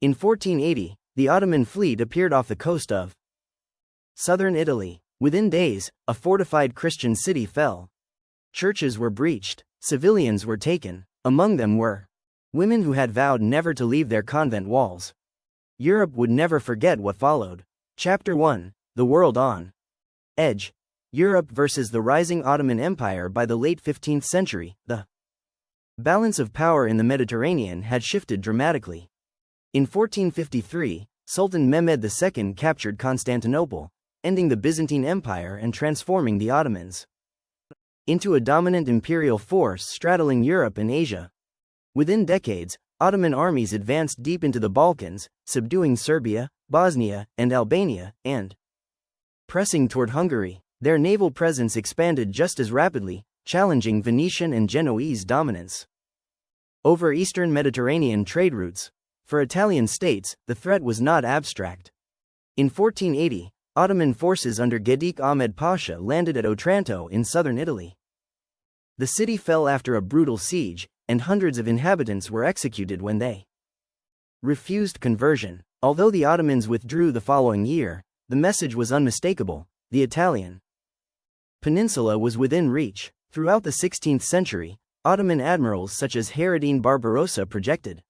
In 1480, the Ottoman fleet appeared off the coast of southern Italy. Within days, a fortified Christian city fell. Churches were breached, civilians were taken, among them were women who had vowed never to leave their convent walls. Europe would never forget what followed. Chapter 1: The World on Edge. Europe versus the rising Ottoman Empire. By the late 15th century, the balance of power in the Mediterranean had shifted dramatically. In 1453, Sultan Mehmed II captured Constantinople, ending the Byzantine Empire and transforming the Ottomans into a dominant imperial force straddling Europe and Asia. Within decades, Ottoman armies advanced deep into the Balkans, subduing Serbia, Bosnia, and Albania, and pressing toward Hungary. Their naval presence expanded just as rapidly, challenging Venetian and Genoese dominance over eastern Mediterranean trade routes. For Italian states, the threat was not abstract. In 1480, Ottoman forces under Gedik Ahmed Pasha landed at Otranto in southern Italy. The city fell after a brutal siege, and hundreds of inhabitants were executed when they refused conversion. Although the Ottomans withdrew the following year, the message was unmistakable: the Italian peninsula was within reach. Throughout the 16th century, Ottoman admirals such as Hayreddin Barbarossa projected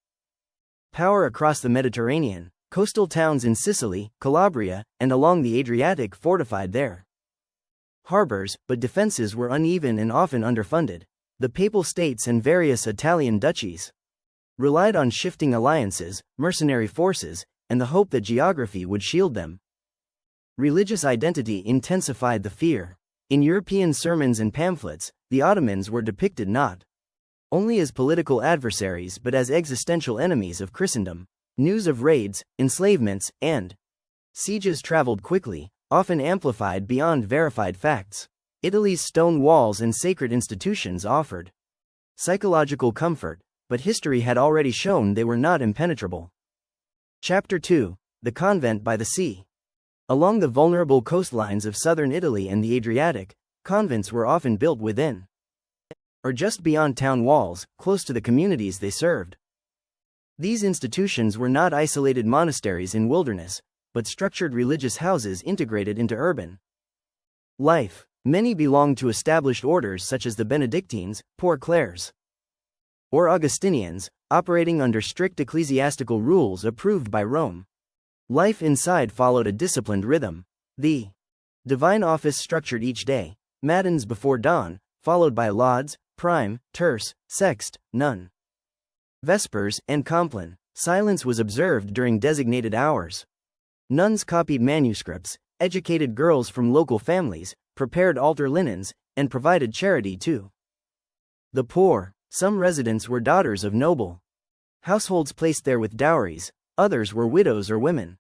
power across the Mediterranean. Coastal towns in Sicily, Calabria, and along the Adriatic fortified their harbors, but defenses were uneven and often underfunded. The Papal States and various Italian duchies relied on shifting alliances, mercenary forces, and the hope that geography would shield them. Religious identity intensified the fear. In European sermons and pamphlets, the Ottomans were depicted not only as political adversaries but as existential enemies of Christendom. News of raids, enslavements, and sieges traveled quickly, often amplified beyond verified facts. Italy's stone walls and sacred institutions offered psychological comfort, but history had already shown they were not impenetrable. Chapter 2: The Convent by the Sea. Along the vulnerable coastlines of southern Italy and the Adriatic, convents were often built within or just beyond town walls, close to the communities they served. These institutions were not isolated monasteries in wilderness, but structured religious houses integrated into urban life. Many belonged to established orders such as the Benedictines, Poor Clares, or Augustinians, operating under strict ecclesiastical rules approved by Rome. Life inside followed a disciplined rhythm. The divine office structured each day: matins before dawn, followed by lauds, prime, terce, sext, nun, vespers, and compline. Silence was observed during designated hours. Nuns copied manuscripts, educated girls from local families, prepared altar linens, and provided charity to the poor. Some residents were daughters of noble households placed there with dowries, others were widows or women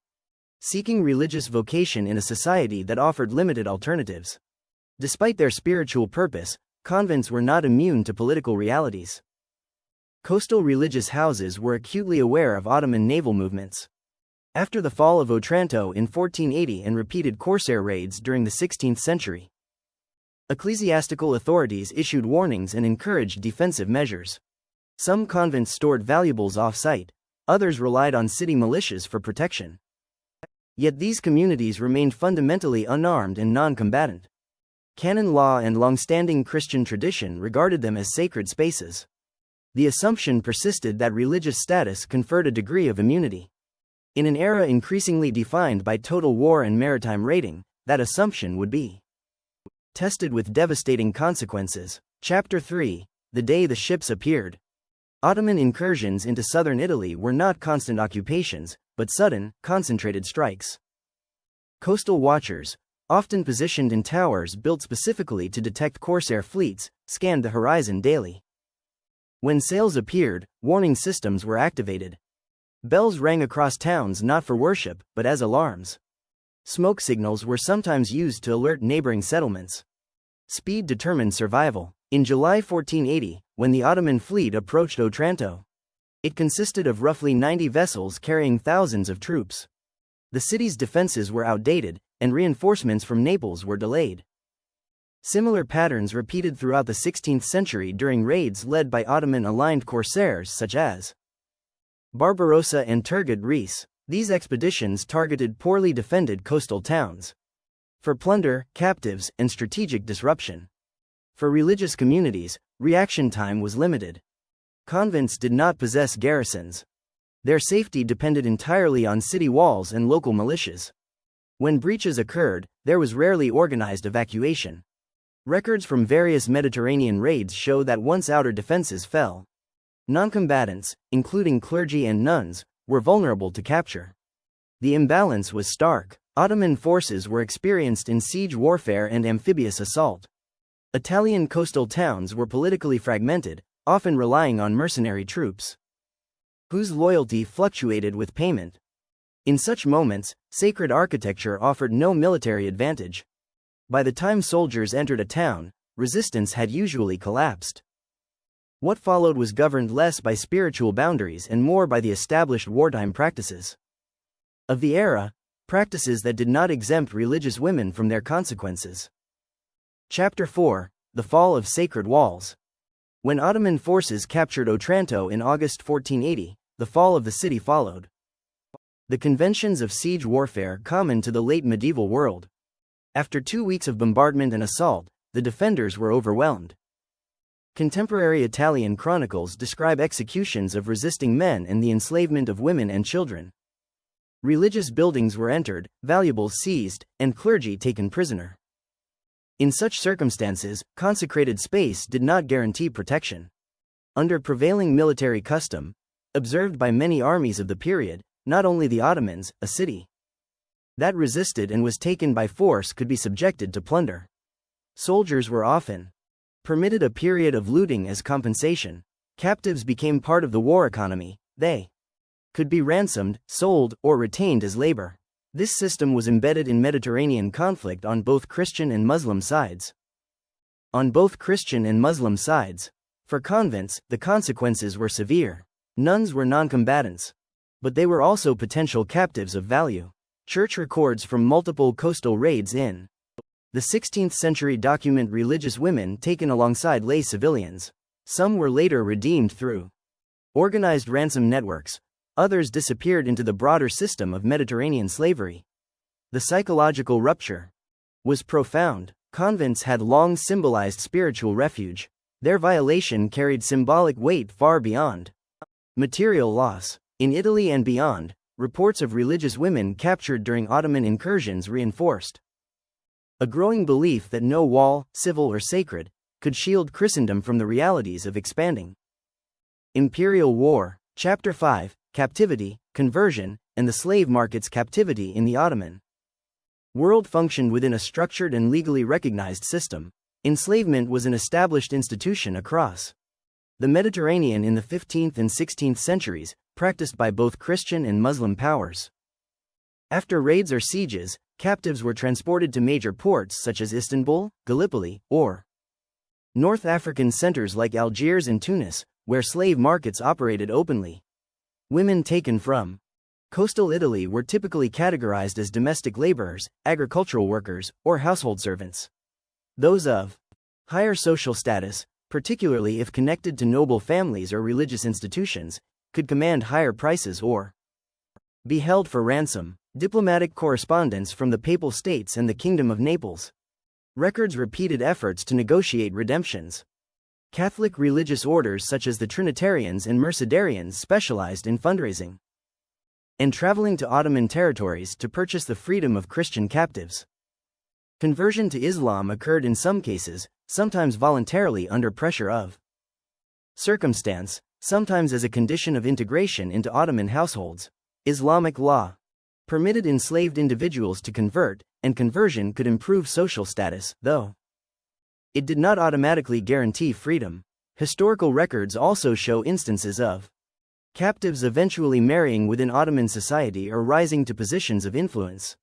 seeking religious vocation in a society that offered limited alternatives. Despite their spiritual purpose, convents were not immune to political realities. Coastal religious houses were acutely aware of Ottoman naval movements. After the fall of Otranto in 1480 and repeated corsair raids during the 16th century, ecclesiastical authorities issued warnings and encouraged defensive measures. Some convents stored valuables off-site, others relied on city militias for protection. Yet these communities remained fundamentally unarmed and non-combatant. Canon law and long-standing Christian tradition regarded them as sacred spaces. The assumption persisted that religious status conferred a degree of immunity. In an era increasingly defined by total war and maritime raiding, that assumption would be tested with devastating consequences. Chapter 3: The Day the Ships Appeared. Ottoman incursions into southern Italy were not constant occupations, but sudden, concentrated strikes. Coastal watchers, often positioned in towers built specifically to detect corsair fleets, scanned the horizon daily. When sails appeared, warning systems were activated. Bells rang across towns not for worship, but as alarms. Smoke signals were sometimes used to alert neighboring settlements. Speed determined survival. In July 1480, when the Ottoman fleet approached Otranto, it consisted of roughly 90 vessels carrying thousands of troops. The city's defenses were outdated, and reinforcements from Naples were delayed. Similar patterns repeated throughout the 16th century during raids led by Ottoman-aligned corsairs such as Barbarossa and Turgot Reis. These expeditions targeted poorly defended coastal towns for plunder, captives, and strategic disruption. For religious communities, reaction time was limited. Convents did not possess garrisons. Their safety depended entirely on city walls and local militias. When breaches occurred, there was rarely organized evacuation. Records from various Mediterranean raids show that once outer defenses fell, non-combatants, including clergy and nuns, were vulnerable to capture. The imbalance was stark. Ottoman forces were experienced in siege warfare and amphibious assault. Italian coastal towns were politically fragmented, often relying on mercenary troops, whose loyalty fluctuated with payment. In such moments, sacred architecture offered no military advantage. By the time soldiers entered a town, resistance had usually collapsed. What followed was governed less by spiritual boundaries and more by the established wartime practices of the era, practices that did not exempt religious women from their consequences. Chapter 4: The Fall of Sacred Walls. When Ottoman forces captured Otranto in August 1480, the fall of the city followed. The conventions of siege warfare common to the late medieval world. After 2 weeks of bombardment and assault, the defenders were overwhelmed. Contemporary Italian chronicles describe executions of resisting men and the enslavement of women and children. Religious buildings were entered, valuables seized, and clergy taken prisoner. In such circumstances, consecrated space did not guarantee protection. Under prevailing military custom, observed by many armies of the period, not only the Ottomans, a city that resisted and was taken by force could be subjected to plunder. Soldiers were often permitted a period of looting as compensation. Captives became part of the war economy. They could be ransomed, sold, or retained as labor. This system was embedded in Mediterranean conflict on both Christian and Muslim sides. For convents, the consequences were severe. Nuns were non-combatants, but they were also potential captives of value. Church records from multiple coastal raids in the 16th century document religious women taken alongside lay civilians. Some were later redeemed through organized ransom networks. Others disappeared into the broader system of Mediterranean slavery. The psychological rupture was profound. Convents had long symbolized spiritual refuge. Their violation carried symbolic weight far beyond material loss. In Italy and beyond, reports of religious women captured during Ottoman incursions reinforced a growing belief that no wall, civil or sacred, could shield Christendom from the realities of expanding imperial war. Chapter 5: Captivity, Conversion, and the Slave Market's Captivity in the Ottoman world functioned within a structured and legally recognized system. Enslavement was an established institution across the Mediterranean in the 15th and 16th centuries, practiced by both Christian and Muslim powers. After raids or sieges, captives were transported to major ports such as Istanbul, Gallipoli, or North African centers like Algiers and Tunis, where slave markets operated openly. Women taken from coastal Italy were typically categorized as domestic laborers, agricultural workers, or household servants. Those of higher social status, particularly if connected to noble families or religious institutions, could command higher prices or be held for ransom. Diplomatic correspondence from the Papal States and the Kingdom of Naples records repeated efforts to negotiate redemptions. Catholic religious orders such as the Trinitarians and Mercedarians specialized in fundraising and traveling to Ottoman territories to purchase the freedom of Christian captives. Conversion to Islam occurred in some cases, sometimes voluntarily under pressure of circumstance, sometimes as a condition of integration into Ottoman households. Islamic law permitted enslaved individuals to convert, and conversion could improve social status, though it did not automatically guarantee freedom. Historical records also show instances of captives eventually marrying within Ottoman society or rising to positions of influence.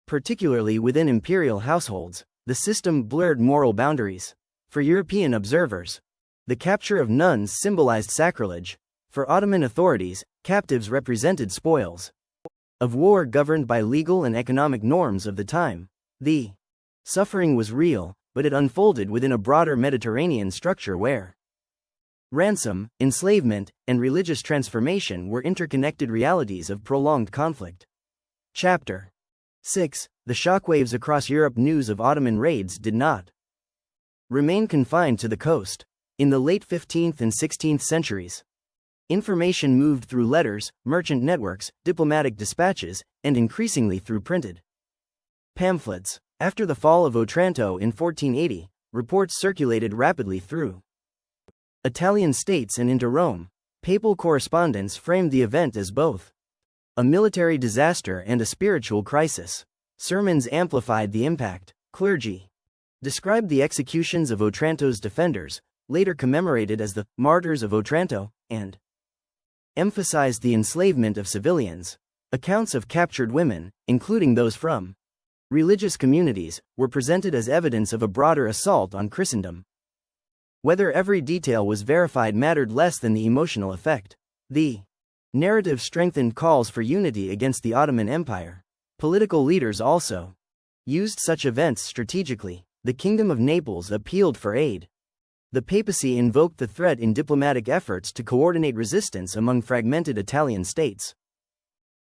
Particularly within imperial households, the system blurred moral boundaries. For European observers, the capture of nuns symbolized sacrilege. For Ottoman authorities, captives represented spoils of war governed by legal and economic norms of the time. The suffering was real, but it unfolded within a broader Mediterranean structure where Ransom, enslavement, and religious transformation were interconnected realities of prolonged conflict. Chapter 6. The shockwaves across Europe. News of Ottoman raids did not remain confined to the coast. In the late 15th and 16th centuries, information moved through letters, merchant networks, diplomatic dispatches, and increasingly through printed pamphlets. After the fall of Otranto in 1480, reports circulated rapidly through Italian states and into Rome. Papal correspondence framed the event as both a military disaster and a spiritual crisis. Sermons amplified the impact. Clergy described the executions of Otranto's defenders, later commemorated as the martyrs of Otranto, and emphasized the enslavement of civilians. Accounts of captured women, including those from religious communities, were presented as evidence of a broader assault on Christendom. Whether every detail was verified mattered less than the emotional effect. The narrative strengthened calls for unity against the Ottoman Empire. Political leaders also used such events strategically. The Kingdom of Naples appealed for aid. The papacy invoked the threat in diplomatic efforts to coordinate resistance among fragmented Italian states.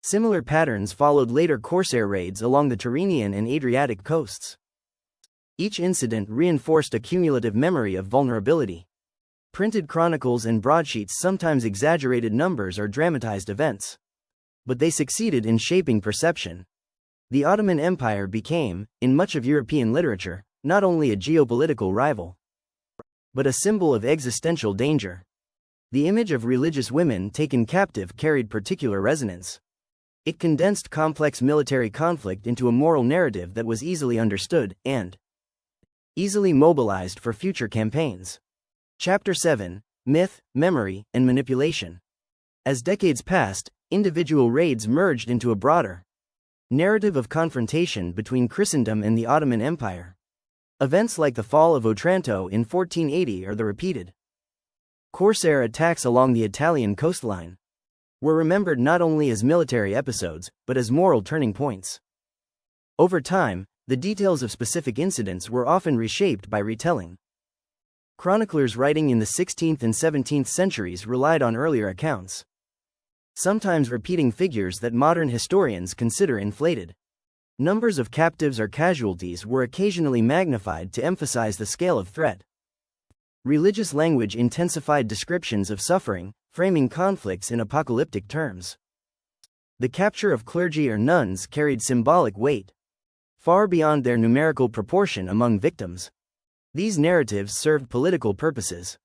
Similar patterns followed later corsair raids along the Tyrrhenian and Adriatic coasts. Each incident reinforced a cumulative memory of vulnerability. Printed chronicles and broadsheets sometimes exaggerated numbers or dramatized events, but they succeeded in shaping perception. The Ottoman Empire became, in much of European literature, not only a geopolitical rival, but a symbol of existential danger. The image of religious women taken captive carried particular resonance. It condensed complex military conflict into a moral narrative that was easily understood and easily mobilized for future campaigns. Chapter 7. Myth, Memory, and Manipulation. As decades passed, individual raids merged into a broader narrative of confrontation between Christendom and the Ottoman Empire. Events like the fall of Otranto in 1480 or the repeated corsair attacks along the Italian coastline were remembered not only as military episodes, but as moral turning points. Over time, the details of specific incidents were often reshaped by retelling. Chroniclers writing in the 16th and 17th centuries relied on earlier accounts, sometimes repeating figures that modern historians consider inflated. Numbers of captives or casualties were occasionally magnified to emphasize the scale of threat. Religious language intensified descriptions of suffering, framing conflicts in apocalyptic terms. The capture of clergy or nuns carried symbolic weight, far beyond their numerical proportion among victims. These narratives served political purposes.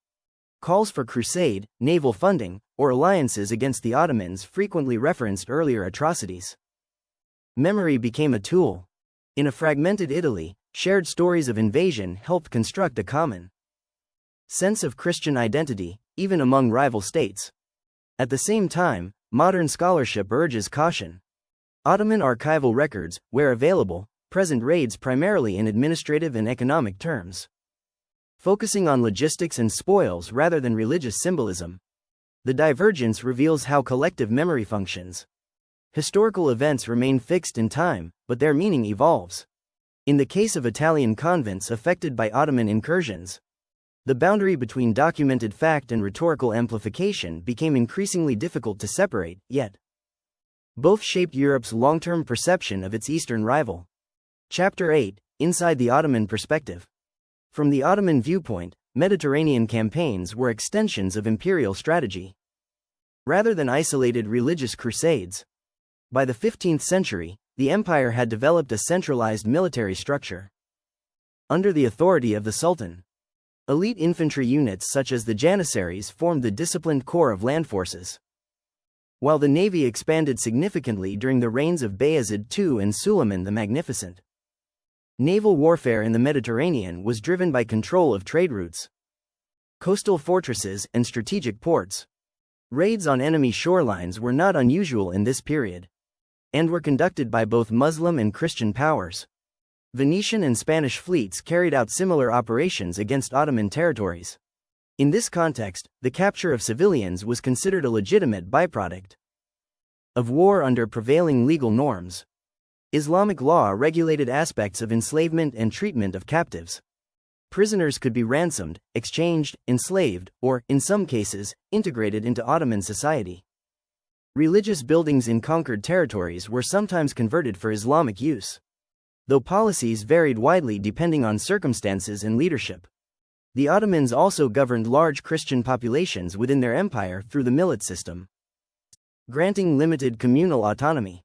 Calls for crusade, naval funding, or alliances against the Ottomans frequently referenced earlier atrocities. Memory became a tool. In a fragmented Italy, shared stories of invasion helped construct a common sense of Christian identity, even among rival states. At the same time, modern scholarship urges caution. Ottoman archival records, where available, present raids primarily in administrative and economic terms, focusing on logistics and spoils rather than religious symbolism. The divergence reveals how collective memory functions. Historical events remain fixed in time, but their meaning evolves. In the case of Italian convents affected by Ottoman incursions, the boundary between documented fact and rhetorical amplification became increasingly difficult to separate, yet both shaped Europe's long-term perception of its Eastern rival. Chapter 8. Inside the Ottoman Perspective. From the Ottoman viewpoint, Mediterranean campaigns were extensions of imperial strategy, rather than isolated religious crusades. By the 15th century, the empire had developed a centralized military structure. Under the authority of the Sultan, elite infantry units such as the Janissaries formed the disciplined core of land forces, while the navy expanded significantly during the reigns of Bayezid II and Suleiman the Magnificent. Naval warfare in the Mediterranean was driven by control of trade routes, coastal fortresses, and strategic ports. Raids on enemy shorelines were not unusual in this period, and were conducted by both Muslim and Christian powers. Venetian and Spanish fleets carried out similar operations against Ottoman territories. In this context, the capture of civilians was considered a legitimate byproduct of war under prevailing legal norms. Islamic law regulated aspects of enslavement and treatment of captives. Prisoners could be ransomed, exchanged, enslaved, or, in some cases, integrated into Ottoman society. Religious buildings in conquered territories were sometimes converted for Islamic use, though policies varied widely depending on circumstances and leadership. The Ottomans also governed large Christian populations within their empire through the millet system, granting limited communal autonomy.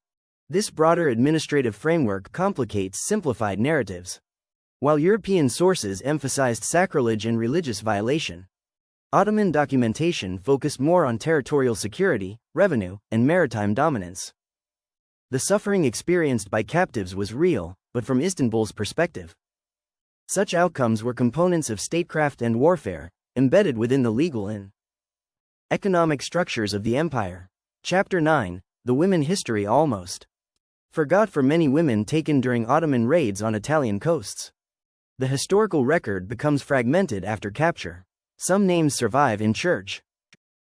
This broader administrative framework complicates simplified narratives. While European sources emphasized sacrilege and religious violation, Ottoman documentation focused more on territorial security, revenue, and maritime dominance. The suffering experienced by captives was real, but from Istanbul's perspective. Such outcomes were components of statecraft and warfare, embedded within the legal and economic structures of the empire. Chapter 9, The Women History Almost Forgot for many women taken during Ottoman raids on Italian coasts. The historical record becomes fragmented after capture. Some names survive in church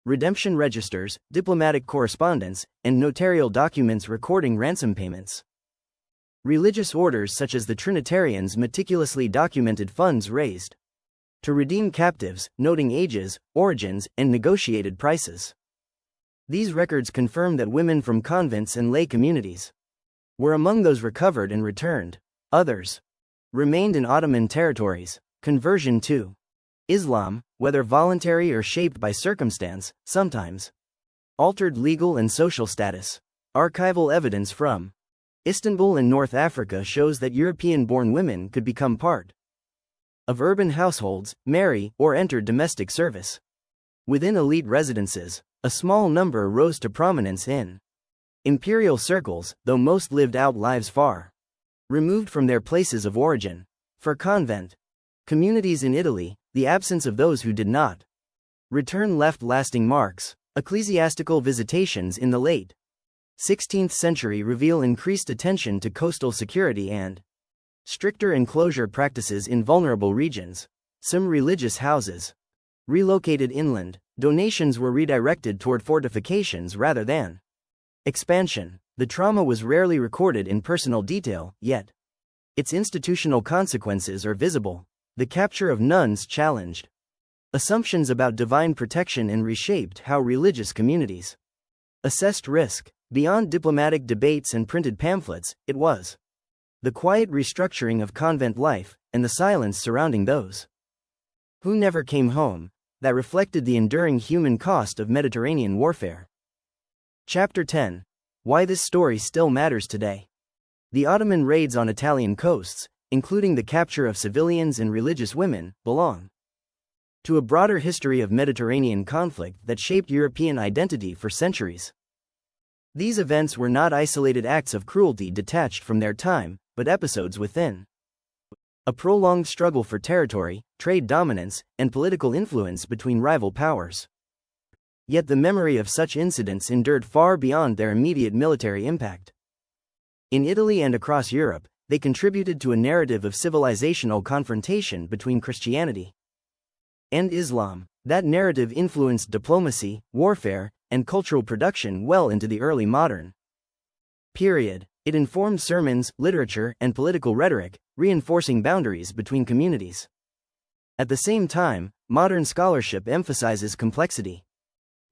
redemption registers, diplomatic correspondence, and notarial documents recording ransom payments. Religious orders such as the Trinitarians meticulously documented funds raised to redeem captives, noting ages, origins, and negotiated prices. These records confirm that women from convents and lay communities were among those recovered and returned. Others remained in Ottoman territories. Conversion to Islam, whether voluntary or shaped by circumstance, sometimes altered legal and social status. Archival evidence from Istanbul and North Africa shows that European-born women could become part of urban households, marry, or enter domestic service. Within elite residences, a small number rose to prominence in imperial circles, though most lived out lives far removed from their places of origin. For convent communities in Italy, the absence of those who did not return left lasting marks. Ecclesiastical visitations in the late 16th century reveal increased attention to coastal security and stricter enclosure practices in vulnerable regions. Some religious houses relocated inland. Donations were redirected toward fortifications rather than expansion. The trauma was rarely recorded in personal detail, yet its institutional consequences are visible. The capture of nuns challenged assumptions about divine protection and reshaped how religious communities assessed risk. Beyond diplomatic debates and printed pamphlets, it was the quiet restructuring of convent life, and the silence surrounding those who never came home, that reflected the enduring human cost of Mediterranean warfare. Chapter 10. Why this story still matters today. The Ottoman raids on Italian coasts, including the capture of civilians and religious women, belong to a broader history of Mediterranean conflict that shaped European identity for centuries. These events were not isolated acts of cruelty detached from their time, but episodes within a prolonged struggle for territory, trade dominance, and political influence between rival powers. Yet the memory of such incidents endured far beyond their immediate military impact. In Italy and across Europe, they contributed to a narrative of civilizational confrontation between Christianity and Islam. That narrative influenced diplomacy, warfare, and cultural production well into the early modern period. It informed sermons, literature, and political rhetoric, reinforcing boundaries between communities. At the same time, modern scholarship emphasizes complexity.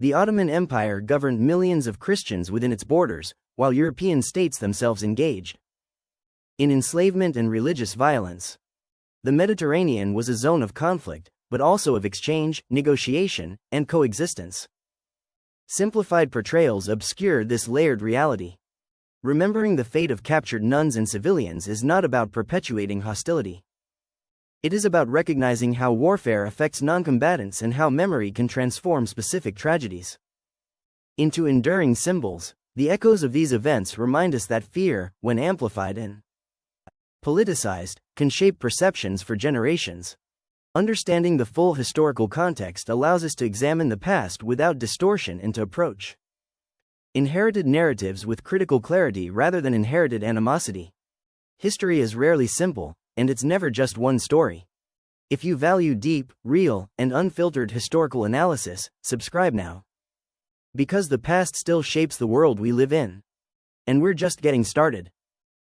The Ottoman Empire governed millions of Christians within its borders, while European states themselves engaged in enslavement and religious violence. The Mediterranean was a zone of conflict, but also of exchange, negotiation, and coexistence. Simplified portrayals obscured this layered reality. Remembering the fate of captured nuns and civilians is not about perpetuating hostility. It is about recognizing how warfare affects non-combatants and how memory can transform specific tragedies into enduring symbols. The echoes of these events remind us that fear, when amplified and politicized, can shape perceptions for generations. Understanding the full historical context allows us to examine the past without distortion and to approach inherited narratives with critical clarity rather than inherited animosity. History is rarely simple, and it's never just one story. If you value deep, real, and unfiltered historical analysis, subscribe now. Because the past still shapes the world we live in. And we're just getting started.